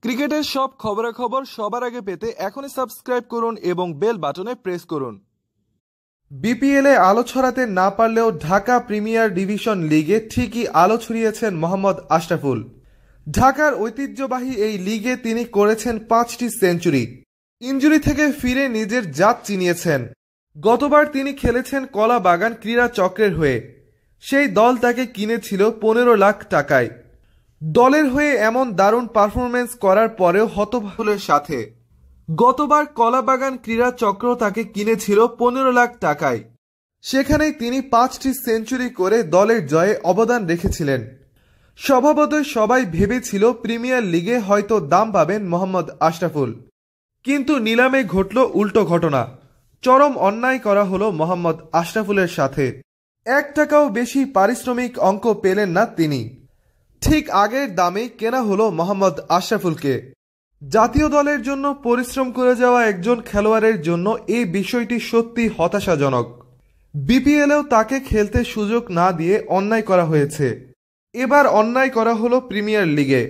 ক্রিকেটের সব খবরাখবর সবার আগে পেতে এখনই সাবস্ক্রাইব করুন এবং বেল বাটনে প্রেস করুন। বিপিএলে আলো ছড়াতে না পারলেও ঢাকা প্রিমিয়ার ডিভিশন লিগে ঠিকই আলো ছড়িয়েছেন মোহাম্মদ আশরাফুল। ঢাকার ঐতিহ্যবাহী এই লিগে তিনি করেছেন 5টি সেঞ্চুরি। ইনজুরি থেকে ফিরে নিজের জাত চিনিয়েছেন। গতবার তিনি খেলেছেন কলাবাগান ক্রীড়া চক্রের হয়ে। সেই দল তাকে কিনেছিল 15 লাখ টাকায়। দলের হয়ে এমন দারুণ পারফরমেন্স করার পরেও হতভাগ্যের সাথে গতবার কলাবাগান ক্রীড়া চক্র তাকে কিনেছিল 15 লাখ টাকায়। সেখানেই তিনি 5টি সেঞ্চুরি করে দলের জয়ে অবদান রেখেছিলেন। স্বভাবতই সবাই ভেবেছিল প্রিমিয়ার লিগে হয়তো দাম পাবেন মোহাম্মদ আশরাফুল, কিন্তু নিলামে ঘটল উল্টো ঘটনা। চরম অন্যায় করা হলো মোহাম্মদ আশরাফুলের সাথে। 1 টাকাও বেশি পারিশ্রমিক অঙ্ক পেলেন না তিনি। ঠিক আগের দামেই কেনা হলো মোহাম্মদ আশরাফুলকে। জাতীয় দলের জন্য পরিশ্রম করে যাওয়া একজন খেলোয়াড়ের জন্য এই বিষয়টি সত্যি হতাশাজনক। বিপিএলেও তাকে খেলতে সুযোগ না দিয়ে অন্যায় করা হয়েছে। এবার অন্যায় করা হলো প্রিমিয়ার লিগে।